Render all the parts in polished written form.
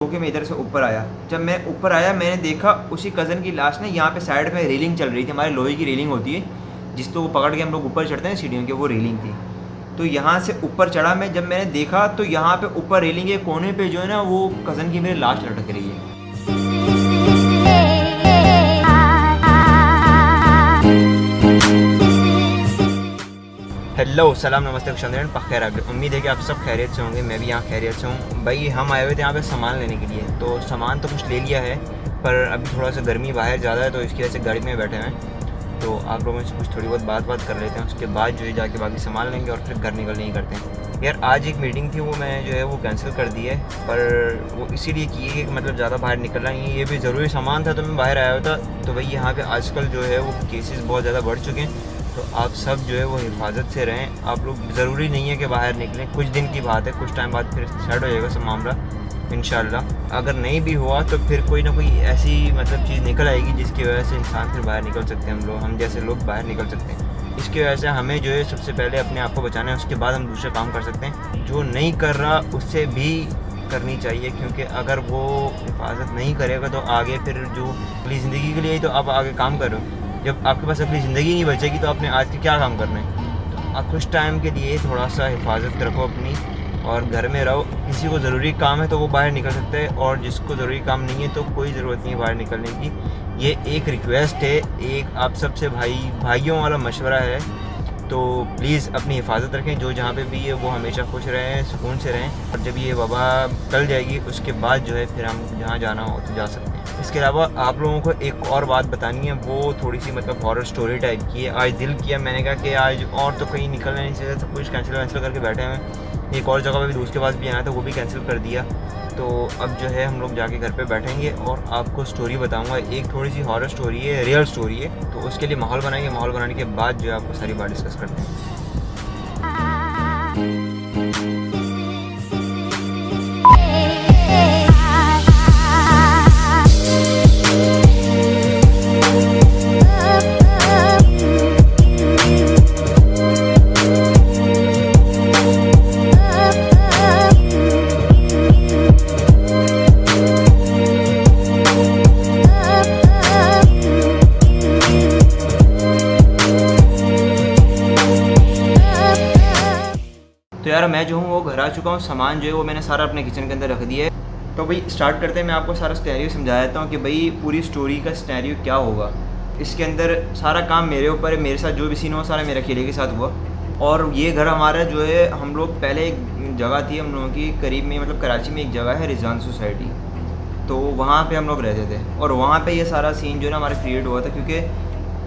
Okay, मैं इधर से ऊपर आया। जब मैं ऊपर आया मैंने देखा उसी कज़न की लाश ने यहाँ पे साइड में रेलिंग चल रही थी, हमारे लोहे की रेलिंग होती है जिसको पकड़ के हम लोग ऊपर चढ़ते हैं सीढ़ियों के, वो रेलिंग थी। तो यहाँ से ऊपर चढ़ा मैं, जब मैंने देखा तो यहाँ पे ऊपर रेलिंग के कोने पे जो है ना वो कज़न की मेरी लाश लटक रही है। हेलो, सलाम, नमस्ते, खुशामदीद, पखैर। आप उम्मीद है कि आप सब खैरियत से होंगे। मैं भी यहाँ खैरियत से हूँ। भाई हम आए हुए थे यहाँ पे सामान लेने के लिए, तो सामान तो कुछ ले लिया है पर अभी थोड़ा सा गर्मी बाहर ज़्यादा है तो इसकी वजह से गाड़ी में बैठे हैं। तो आप लोगों से कुछ थोड़ी बहुत बात कर लेते हैं, उसके बाद जो है जाके बाकी सामान लेंगे और फिर घर निकलने ही करते हैं। यार आज एक मीटिंग थी, वो मैं जो है वो कैंसिल कर दी है, पर वो इसीलिए की है कि मतलब ज़्यादा बाहर निकलना नहीं है। ये भी ज़रूरी सामान था तो मैं बाहर आया हुआ था। तो भाई यहाँ पे आजकल जो है वो केसेस बहुत ज़्यादा बढ़ चुके हैं, तो आप सब जो है वो हिफाजत से रहें। आप लोग ज़रूरी नहीं है कि बाहर निकलें, कुछ दिन की बात है, कुछ टाइम बाद फिर सेट हो जाएगा सब मामला इंशाल्लाह। अगर नहीं भी हुआ तो फिर कोई ना कोई ऐसी मतलब चीज़ निकल आएगी जिसकी वजह से इंसान फिर बाहर निकल सकते हैं। हम जैसे लोग बाहर निकल सकते हैं। इसकी वजह से हमें जो है सबसे पहले अपने आप को बचाना है, उसके बाद हम दूसरे काम कर सकते हैं। जो नहीं कर रहा उससे भी करनी चाहिए, क्योंकि अगर वो हिफाजत नहीं करेगा तो आगे फिर जो अगली ज़िंदगी के लिए तो आप आगे काम करो। जब आपके पास अपनी ज़िंदगी नहीं बचेगी तो आपने आज के क्या काम करना है। तो आप कुछ टाइम के लिए थोड़ा सा हिफाजत रखो अपनी और घर में रहो। किसी को ज़रूरी काम है तो वो बाहर निकल सकता है, और जिसको ज़रूरी काम नहीं है तो कोई ज़रूरत नहीं है बाहर निकलने की। ये एक रिक्वेस्ट है, एक आप सबसे भाइयों वाला मशवरा है। तो प्लीज़ अपनी हिफाजत रखें। जो जहाँ पे भी है वो हमेशा खुश रहें, सुकून से रहें, और जब ये वबा टल जाएगी उसके बाद जो है फिर हम जहाँ जाना हो तो जा सकते हैं। इसके अलावा आप लोगों को एक और बात बतानी है, वो थोड़ी सी मतलब हॉरर स्टोरी टाइप की है। आज दिल किया मैंने कहा कि आज और तो कहीं निकलना नहीं चाहिए, सब कुछ कैंसिल करके बैठे हैं। एक और जगह पे भी दोस्त के पास भी आना था, वो भी कैंसिल कर दिया। तो अब जो है हम लोग जाके घर पे बैठेंगे और आपको स्टोरी बताऊंगा। एक थोड़ी सी हॉरर स्टोरी है, रियल स्टोरी है, तो उसके लिए माहौल बनाएंगे। माहौल बनाने के बाद जो है आपको सारी बात डिस्कस करते हैं। तो यार मैं जो हूँ वो घर आ चुका हूँ। सामान जो है वो मैंने सारा अपने किचन के अंदर रख दिया है। तो भाई स्टार्ट करते हैं। मैं आपको सारा स्टेरियो समझा देता हूँ कि भाई पूरी स्टोरी का स्टेरियो क्या होगा। इसके अंदर सारा काम मेरे ऊपर है, मेरे साथ जो भी सीन हुआ सारा मेरे अकेले के साथ हुआ। और ये घर हमारा जो है, हम लोग पहले एक जगह थी हम लोगों की करीब में, मतलब कराची में एक जगह है रिजवान सोसाइटी, तो वहाँ पे हम लोग रहते थे। और वहाँ पे ये सारा सीन जो है ना हमारा क्रिएट हुआ था, क्योंकि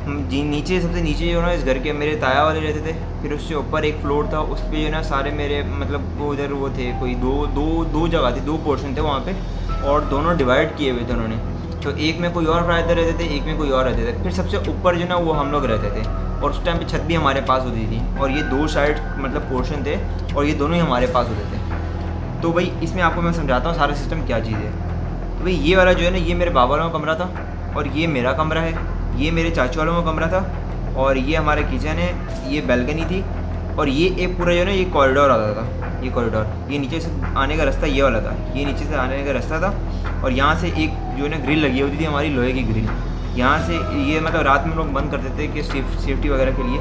हम नीचे सबसे नीचे जो है ना इस घर के मेरे ताया वाले रहते थे। फिर उससे ऊपर एक फ्लोर था, उस पर जो है ना सारे मेरे मतलब वो उधर वो थे, कोई दो जगह थी, दो पोर्शन थे वहाँ पे, और दोनों डिवाइड किए हुए थे उन्होंने। तो एक में कोई और रहते रहते थे, एक में कोई और रहते थे। फिर सबसे ऊपर जो ना वो हम लोग रहते थे, और उस टाइम पे छत भी हमारे पास होती थी, और ये दो साइड मतलब पोर्शन थे और ये दोनों ही हमारे पास होते थे। तो भाई इसमें आपको मैं समझाता हूँ सारा सिस्टम क्या चीज़ है। तो भाई ये वाला जो है ना ये मेरे बाबा वालों का कमरा था, और ये मेरा कमरा है, ये मेरे चाचू वालों का कमरा था, और ये हमारा किचन है, ये बैल्कनी थी, और ये एक पूरा जो है ना ये कॉरिडोर आता था। ये कॉरिडोर, ये नीचे से आने का रास्ता ये वाला था, ये नीचे से आने का रास्ता था। और यहाँ से एक जो है ना ग्रिल लगी होती थी हमारी, लोहे की ग्रिल। यहाँ से ये मतलब रात में लोग बंद करते थे कि सेफ्टी वगैरह के लिए,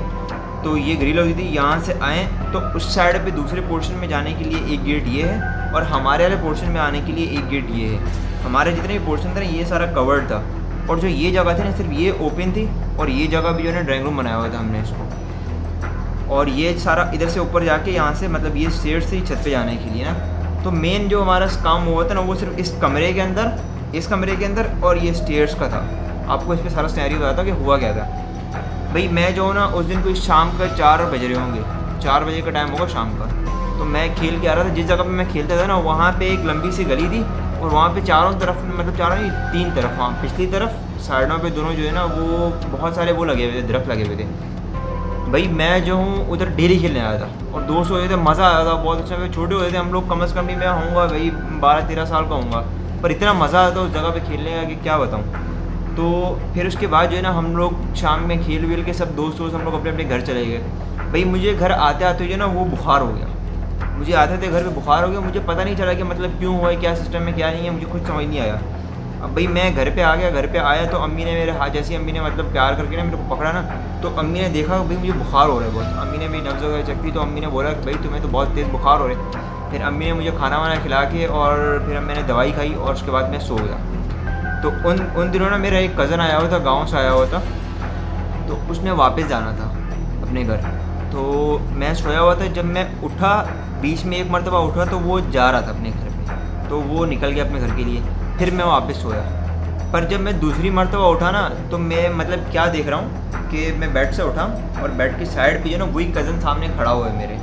तो ये ग्रिल होती थी। यहाँ से आएँ तो उस साइड पे दूसरे पोर्शन में जाने के लिए एक गेट ये है, और हमारे वाले पोर्शन में आने के लिए एक गेट ये है। हमारे जितने भी पोर्शन थे ये सारा कवर्ड था, और जो ये जगह थी ना सिर्फ ये ओपन थी, और ये जगह भी जो है ना ड्राइंग रूम बनाया हुआ था हमने इसको। और ये सारा इधर से ऊपर जाके यहाँ से मतलब ये स्टेयर्स से छत पे जाने के लिए ना। तो मेन जो हमारा काम हुआ था ना वो सिर्फ इस कमरे के अंदर और ये स्टेयर्स का था। आपको इस पर सारा सिनेरियो बताता कि हुआ क्या था। भाई मैं जो हूँ ना उस दिन कोई शाम का 4 बज रहे होंगे, 4 बजे का टाइम होगा शाम का। तो मैं खेल के आ रहा था, जिस जगह पे मैं खेलता था ना वहाँ पे एक लंबी सी गली थी, और वहाँ पे चारों तरफ मतलब चारों नहीं 3 तरफ, वहाँ पिछली तरफ साइडों पे दोनों जो है ना वो बहुत सारे वो लगे हुए थे, दरख्त लगे हुए थे। भाई मैं जो हूँ उधर डेली खेलने आया था, और दोस्त होते थे, मज़ा आया था बहुत अच्छा। छोटे होते थे हम लोग, कम से कम भी मैं होऊंगा भाई 12-13 साल का होऊंगा, पर इतना मज़ा आया था उस जगह पे खेलने का कि क्या बताऊँ। तो फिर उसके बाद जो है ना हम लोग शाम में खेल वेल के सब दोस्त हम लोग अपने अपने घर चले गए। भाई मुझे घर आते आते जो है ना वो बुखार हो गया, मुझे आते थे घर पे बुखार हो गया, मुझे पता नहीं चला कि मतलब क्यों हुआ है, क्या सिस्टम है क्या नहीं है, मुझे कुछ समझ नहीं आया। अब भाई मैं घर पे आ गया, घर पे आया तो अम्मी ने मेरे हाथ, जैसे अम्मी ने मतलब प्यार करके ना मेरे को पकड़ा ना, तो अम्मी ने देखा भाई मुझे बुखार हो रहा है बहुत। अम्मी ने मेरी नब्ज़ वगैरह चेक की तो अम्मी ने बोला कि भाई तुम्हें तो बहुत तेज़ बुखार हो रहा है। फिर अम्मी ने मुझे खाना वाना खिला के और फिर मैंने दवाई खाई और उसके बाद मैं सो गया। तो उन दिनों ना मेरा एक कज़न आया हुआ था, गाँव से आया हुआ था, तो उसने वापस जाना था अपने घर। तो मैं सोया हुआ था, जब मैं उठा बीच में एक मरतबा उठा तो वो जा रहा था अपने घर पे, तो वो निकल गया अपने घर के लिए। फिर मैं वापस सोया, पर जब मैं दूसरी मरतबा उठा ना तो मैं मतलब क्या देख रहा हूँ कि मैं बेड से उठा और बेड की साइड पे जो ना वही कज़न सामने खड़ा हुआ है मेरे,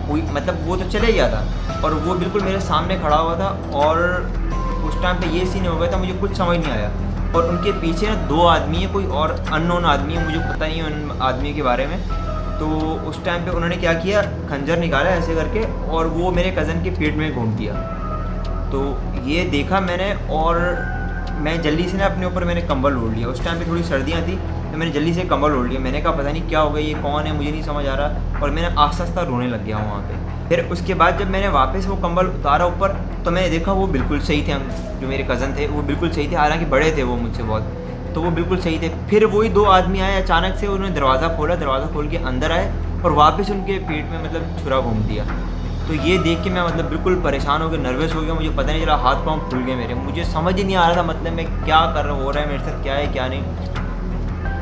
वही मतलब वो तो चले गया था और वो बिल्कुल मेरे सामने खड़ा हुआ था। और उस टाइम पे ये सीन हो गया था, मुझे कुछ समझ नहीं आया। और उनके पीछे ना 2 आदमी है, कोई और अननोन आदमी है, मुझे पता नहीं है उन आदमी के बारे में। तो उस टाइम पे उन्होंने क्या किया, खंजर निकाला ऐसे करके और वो मेरे कज़न के पेट में घूम दिया। तो ये देखा मैंने और मैं जल्दी से ना अपने ऊपर मैंने कंबल ओढ़ लिया। उस टाइम पे थोड़ी सर्दियाँ थी तो मैंने जल्दी से कंबल ओढ़ लिया। मैंने कहा पता नहीं क्या हो गया, ये कौन है, मुझे नहीं समझ आ रहा, और मैंने आस्ता आस्ता रोने लग गया वहाँ पे। फिर उसके बाद जब मैंने वापस वो कंबल उतारा ऊपर तो मैंने देखा वो बिल्कुल सही थे, जो मेरे कज़न थे वो बिल्कुल सही थे, हालांकि बड़े थे वो मुझसे बहुत, तो वो बिल्कुल सही थे। फिर वही 2 आदमी आए अचानक से, उन्होंने दरवाज़ा खोल के अंदर आए और वापस उनके पेट में मतलब छुरा घूम दिया। तो ये देख के मैं मतलब बिल्कुल परेशान हो गया, नर्वस हो गया, मुझे पता नहीं चला, हाथ पाँव फूल गए मेरे, मुझे समझ ही नहीं आ रहा था मतलब मैं क्या कर रहा हो रहा है मेरे साथ, क्या है क्या नहीं।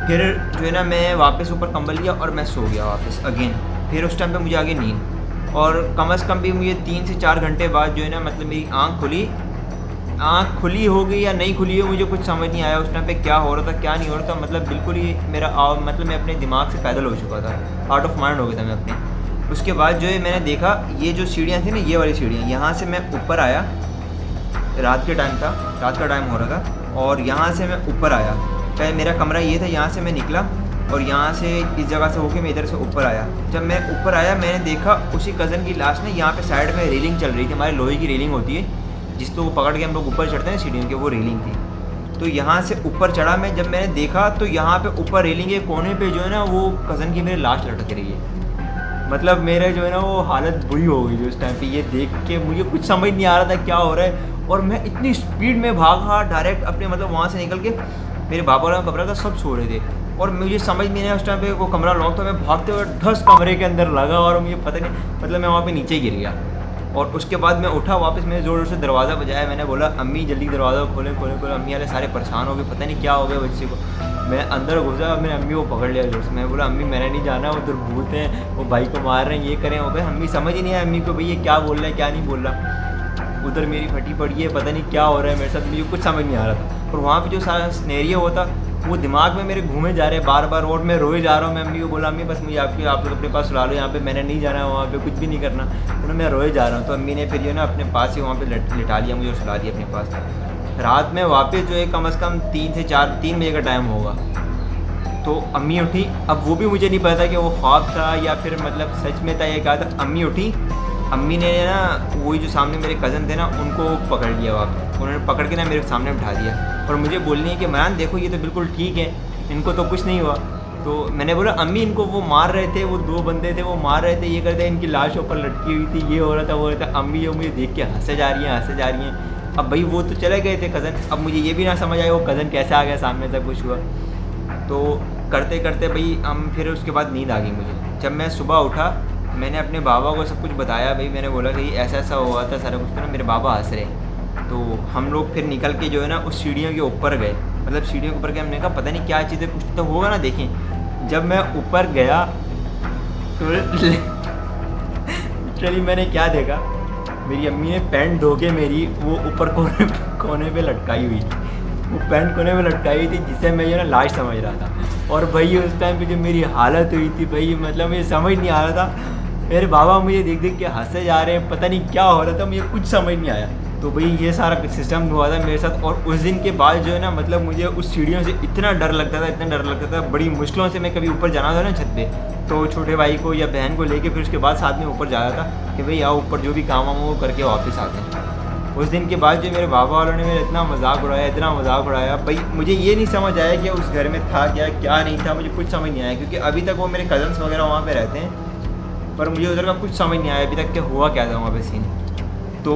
फिर जो है ना मैं वापस ऊपर कंबल लिया और मैं सो गया वापस अगेन। फिर उस टाइम पे मुझे आ गई नींद और कम से कम भी मुझे 3 से 4 घंटे बाद जो है ना मतलब मेरी आँख खुली हो गई या नहीं खुली हो, मुझे कुछ समझ नहीं आया उस टाइम पे क्या हो रहा था क्या नहीं हो रहा था। मतलब बिल्कुल ही मेरा मतलब मैं अपने दिमाग से पैदल हो चुका था, आउट ऑफ माइंड हो गया था मैं अपने। उसके बाद जो है मैंने देखा ये जो सीढ़ियाँ थी ना, ये वाली सीढ़ियाँ, यहाँ से मैं ऊपर आया, रात के टाइम था, रात का टाइम हो रहा था, और यहाँ से मैं ऊपर आया। पहले मेरा कमरा ये था, यहाँ से मैं निकला और यहाँ से इस जगह से होके मैं इधर से ऊपर आया। जब मैं ऊपर आया मैंने देखा उसी कज़न की लाश ने, यहाँ पे साइड में रेलिंग चल रही थी, हमारे लोहे की रेलिंग होती है जिसको वो पकड़ के हम लोग ऊपर चढ़ते हैं सीढ़ियों के, वो रेलिंग थी। तो यहाँ से ऊपर चढ़ा मैं, जब मैंने देखा तो यहाँ पे ऊपर रेलिंग के कोने पे जो है ना वो कज़न की मेरी लाश लटक रही है। मतलब मेरे जो है ना वो हालत बुरी हो गई थी उस टाइम पे, ये देख के मुझे कुछ समझ नहीं आ रहा था क्या हो रहा है। और मैं इतनी स्पीड में भागा डायरेक्ट अपने मतलब वहाँ से निकल के, मेरे बाबा वाला कमरा था, सब सो रहे थे और मुझे समझ नहीं आया उस टाइम पे वो कमरा लॉक था। मैं भागते हुए धस कमरे के अंदर लगा और मुझे पता नहीं मतलब मैं वहाँ पे नीचे गिर गया। और उसके बाद मैं उठा वापस, मैंने ज़ोर ज़ोर से दरवाज़ा बजाया, मैंने बोला अम्मी जल्दी दरवाज़ा खोलें खोलें खोलें। अम्मी वाले सारे परेशान हो गए, पता नहीं क्या हो गया बच्चे को। मैं अंदर घुसा, मैंने अम्मी को पकड़ लिया जोर से, मैं बोला अम्मी मैंने नहीं जाना, उधर भूत हैं, वो भाई को मार रहे हैं, ये करें हो गए। अम्मी समझ ही नहीं आया अम्मी को भाई ये क्या बोल रहा है क्या नहीं बोल रहा। उधर मेरी फटी पड़ी है, पता नहीं क्या हो रहा है मेरे साथ, मुझे कुछ समझ नहीं आ रहा था। और वहाँ पर जो सारा सिनेरियो होता वो दिमाग में मेरे घूमे जा रहे हैं बार बार, और मैं रोए जा रहा हूँ। मैं अम्मी को बोला अम्मी बस मुझे आप लोग अपने पास सुला लो, यहाँ पे मैंने नहीं जाना है, वहाँ पे कुछ भी नहीं करना, तो मैं रोए जा रहा हूँ। तो अम्मी ने फिर जो है ना अपने पास ही वहाँ पे लिटा लिया मुझे, सुला दिया अपने पास। रात में वापस जो है कम से कम 3 बजे का टाइम होगा, तो अम्मी उठी। अब वो भी मुझे नहीं पता कि वो ख्वाब था या फिर मतलब सच में था या क्या था। अम्मी उठी, अम्मी ने ना वही जो सामने मेरे कज़न थे ना उनको पकड़ लिया वापस, उन्होंने पकड़ के ना मेरे सामने बिठा दिया और मुझे बोलनी है कि मरान देखो ये तो बिल्कुल ठीक है, इनको तो कुछ नहीं हुआ। तो मैंने बोला अम्मी इनको वो मार रहे थे, वो 2 बंदे थे वो मार रहे थे, ये करते इनकी लाश ऊपर लटकी हुई थी, ये हो रहा था वो हो रहा था। अम्मी जो मुझे देख के हंसे जा रही हैं। अब भाई वो तो चले गए थे कज़न, अब मुझे ये भी ना समझ आया वो कज़न कैसे आ गया सामने से, कुछ हुआ। तो करते करते भाई हम फिर उसके बाद नींद आ गई मुझे। जब मैं सुबह उठा मैंने अपने बाबा को सब कुछ बताया, भाई मैंने बोला कि ऐसा ऐसा हुआ था सारा कुछ, तो ना मेरे बाबा हंस रहे। तो हम लोग फिर निकल के जो है ना उस सीढ़ियों के ऊपर गए, मतलब सीढ़ियों के ऊपर गए, हमने कहा पता नहीं क्या चीज़ है, कुछ तो होगा ना देखें। जब मैं ऊपर गया तो लिटरली मैंने क्या देखा, मेरी अम्मी ने पैंट धो के मेरी वो ऊपर कोने पे लटकाई हुई थी, वो पैंट कोने में लटकाई हुई थी जिसे मैं जो ना लाश समझ रहा था। और भाई उस टाइम पे जो मेरी हालत हुई थी भाई, मतलब मुझे समझ नहीं आ रहा था। मेरे बाबा मुझे देख देख के हंसे जा रहे हैं, पता नहीं क्या हो रहा था, मुझे कुछ समझ नहीं आया। तो भाई ये सारा सिस्टम हुआ था मेरे साथ। और उस दिन के बाद जो है ना मतलब मुझे उस सीढ़ियों से इतना डर लगता था, इतना डर लगता था, बड़ी मुश्किलों से मैं कभी ऊपर जाना था ना छत पे, तो छोटे भाई को या बहन को लेके फिर उसके बाद साथ में ऊपर जाया था कि भाई आओ ऊपर जो भी काम वाम वो करके वापस आते हैं। उस दिन के बाद जो मेरे बाबा वालों ने मेरा इतना मजाक उड़ाया भाई, मुझे ये नहीं समझ आया कि उस घर में था क्या क्या नहीं था, मुझे कुछ समझ नहीं आया, क्योंकि अभी तक वो मेरे कज़न्स वगैरह वहाँ पे रहते हैं। पर मुझे उधर का कुछ समझ नहीं आया अभी तक कि हुआ क्या था वहाँ पे सीन। तो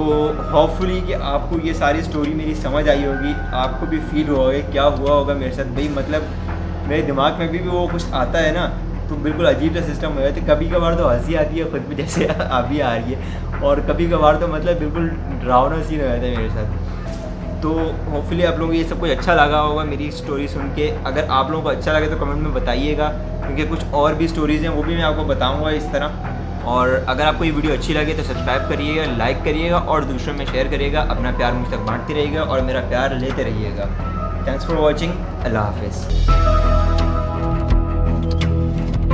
होपफुली कि आपको ये सारी स्टोरी मेरी समझ आई होगी, आपको भी फील हुआ होगा क्या हुआ होगा मेरे साथ। भाई मतलब मेरे दिमाग में भी वो कुछ आता है ना तो बिल्कुल अजीब सा सिस्टम हो जाता है। कभी कभार तो हंसी आती है खुद भी, जैसे अभी आ रही है, और कभी कभार तो मतलब बिल्कुल डरावना सीन हो जाता है मेरे साथ। तो होपफुली आप लोगों को ये सब कुछ अच्छा लगा होगा मेरी स्टोरी सुन के। अगर आप लोगों को अच्छा लगे तो कमेंट में बताइएगा, क्योंकि कुछ और भी स्टोरीज़ हैं वो भी मैं आपको बताऊँगा इस तरह। और अगर आपको ये वीडियो अच्छी लगे तो सब्सक्राइब करिएगा, लाइक करिएगा और दूसरों में शेयर करिएगा। अपना प्यार मुझ तक बांटते रहिएगा और मेरा प्यार लेते रहिएगा। Thanks for watching. अल्लाह हाफिज़।